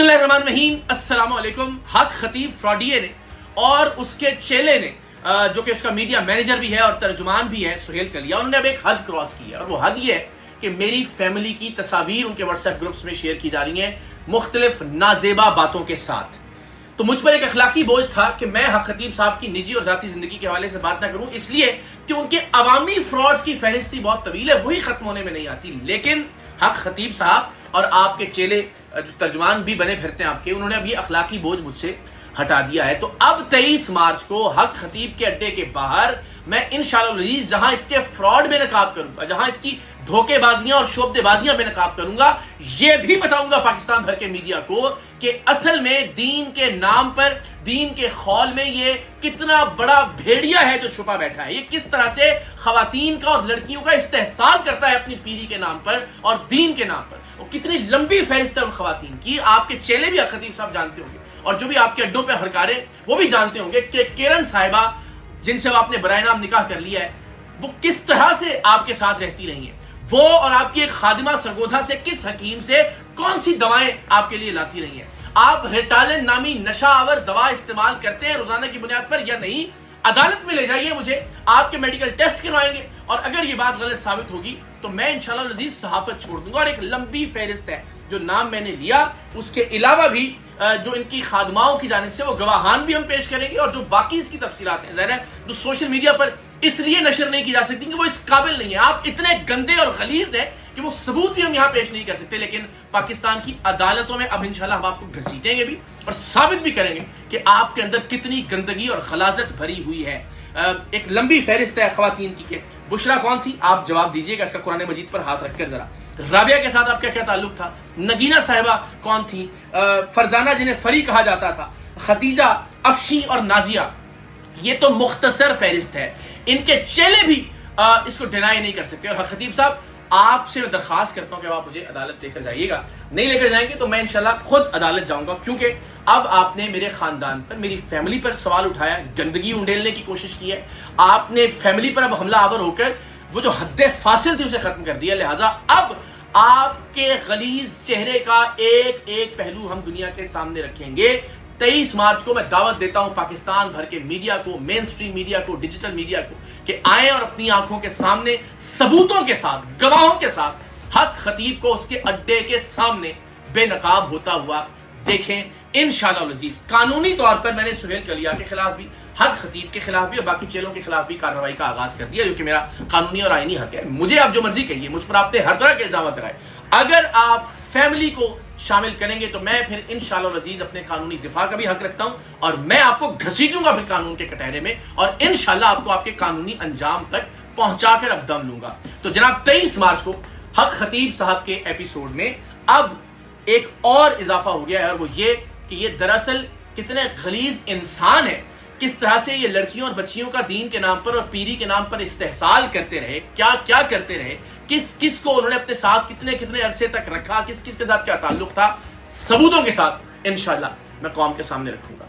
بسم اللہ الرحمن الرحیم، السلام علیکم۔ حق خطیب فراڈیے نے اور اس کے چیلے نے جو کہ اس کا میڈیا مینیجر بھی ہے اور ترجمان بھی ہے سہیل کلیا، انہوں نے اب ایک حد کراس کی ہے، اور وہ حد یہ ہے کہ میری فیملی کی تصاویر ان کے واٹس ایپ گروپس میں شیئر کی جا رہی ہیں مختلف نازیبا باتوں کے ساتھ۔ تو مجھ پر ایک اخلاقی بوجھ تھا کہ میں حق خطیب صاحب کی نجی اور ذاتی زندگی کے حوالے سے بات نہ کروں، اس لیے کہ ان کے عوامی فراڈز کی فہرستی بہت طویل ہے، وہی ختم ہونے میں نہیں آتی۔ لیکن حق خطیب صاحب اور آپ کے چیلے جو ترجمان بھی بنے پھرتے ہیں آپ کے، انہوں نے اب یہ اخلاقی بوجھ مجھ سے ہٹا دیا ہے۔ تو اب 23 مارچ کو حق خطیب کے اڈے کے باہر میں انشاءاللہ العزیز جہاں اس کے فراڈ میں نقاب کروں گا، جہاں اس کی دھوکے بازیاں اور شعبدے بازیاں میں نقاب کروں گا، یہ بھی بتاؤں گا پاکستان بھر کے میڈیا کو کہ اصل میں دین کے نام پر، دین کے خول میں یہ کتنا بڑا بھیڑیا ہے جو چھپا بیٹھا ہے، یہ کس طرح سے خواتین کا اور لڑکیوں کا استحصال کرتا ہے اپنی پیری کے نام پر اور دین کے نام پر، اور کتنی لمبی فہرست ہے ان خواتین کی۔ آپ کے چیلے بھی خطیب صاحب جانتے ہوں گے، اور جو بھی آپ کے اڈوں پہ ہڑکارے وہ بھی جانتے ہوں گے کہ کرن صاحبہ جن سے آپ نے برائے نام نکاح کر لیا ہے، وہ کس طرح سے آپ کے ساتھ رہتی رہی ہیں، وہ اور آپ کی ایک خادمہ سرگودھا سے کس حکیم سے کون سی دوائیں آپ کے لیے لاتی رہی ہیں، آپ ریٹالن نامی نشہ آور دوا استعمال کرتے ہیں روزانہ کی بنیاد پر یا نہیں، عدالت میں لے جائیے مجھے، آپ کے میڈیکل ٹیسٹ کروائیں گے، اور اگر یہ بات غلط ثابت ہوگی تو میں انشاءاللہ العزیز صحافت چھوڑ دوں گا۔ اور ایک لمبی فہرست ہے جو نام میں نے لیا، اس کے علاوہ بھی جو ان کی خادماؤں کی جانب سے وہ گواہان بھی ہم پیش کریں گے، اور جو باقی اس کی تفصیلات ہیں ظاہر ہے جو سوشل میڈیا پر اس لیے نشر نہیں کی جا سکتی کہ وہ اس قابل نہیں ہے، آپ اتنے گندے اور غلیظ ہیں کہ وہ ثبوت بھی ہم یہاں پیش نہیں کر سکتے، لیکن پاکستان کی عدالتوں میں اب انشاءاللہ ہم آپ کو گھسیٹیں گے بھی اور ثابت بھی کریں گے کہ آپ کے اندر کتنی گندگی اور غلاظت بھری ہوئی ہے۔ ایک لمبی فہرست ہے خواتین کی کہ بشرا کون تھی، آپ جواب دیجئے گا اس کا قرآن مجید پر ہاتھ رکھ کر ذرا۔ رابعہ کے ساتھ آپ کا کیا تعلق تھا، نگینہ صاحبہ کون تھی، فرزانہ جنہیں فری کہا جاتا تھا، ختیجہ، افشین اور نازیہ، یہ تو مختصر فہرست ہے۔ ان کے چیلے بھی اس کو ڈینائی نہیں کر سکتے، اور حق خطیب صاحب آپ سے میں درخواست کرتا ہوں کہ آپ مجھے عدالت لے کر جائیے گا، نہیں لے کر جائیں گے تو میں انشاءاللہ خود عدالت جاؤں گا، کیونکہ اب آپ نے میرے خاندان پر، میری فیملی پر سوال اٹھایا، گندگی انڈیلنے کی کوشش کی ہے، آپ نے فیملی پر اب حملہ آور ہو کر وہ جو حد فاصل تھی اسے ختم کر دیا، لہٰذا اب آپ کے غلیظ چہرے کا ایک ایک پہلو ہم دنیا کے سامنے رکھیں گے۔ 23 مارچ کو میں دعوت دیتا ہوں پاکستان بھر کے میڈیا کو، مین سٹریم میڈیا کو، ڈیجیٹل میڈیا کو، کہ آئیں اور اپنی آنکھوں کے سامنے ثبوتوں کے ساتھ، گواہوں کے ساتھ حق خطیب کو اس کے اڈے کے سامنے بے نقاب ہوتا ہوا دیکھیں انشاءاللہ العزیز۔ قانونی طور پر میں نے سہیل کلیا کے خلاف بھی، حق خطیب کے خلاف بھی اور باقی چیلوں کے خلاف بھی کارروائی کا آغاز کر دیا، جو کہ میرا قانونی اور آئینی حق ہے۔ مجھے آپ جو مرضی کہیے، مجھ پر آپ نے ہر طرح کے الزامات لگائے، اگر آپ فیملی کو شامل کریں گے تو میں پھر انشاءاللہ العزیز اپنے قانونی دفاع کا بھی حق رکھتا ہوں، اور میں آپ کو گھسیٹوں گا پھر قانون کے کٹہرے میں، اور انشاءاللہ آپ کو آپ کے قانونی انجام تک پہنچا کر اب دم لوں گا۔ تو جناب 23 مارچ کو حق خطیب صاحب کے ایپیسوڈ میں اب ایک اور اضافہ ہو گیا ہے، اور وہ یہ کہ یہ دراصل کتنے غلیظ انسان ہیں، کس طرح سے یہ لڑکیوں اور بچیوں کا دین کے نام پر اور پیری کے نام پر استحصال کرتے رہے، کیا کیا کرتے رہے، کس کس کو انہوں نے اپنے ساتھ کتنے عرصے تک رکھا، کس کس کے ساتھ کیا تعلق تھا، ثبوتوں کے ساتھ انشاءاللہ میں قوم کے سامنے رکھوں گا۔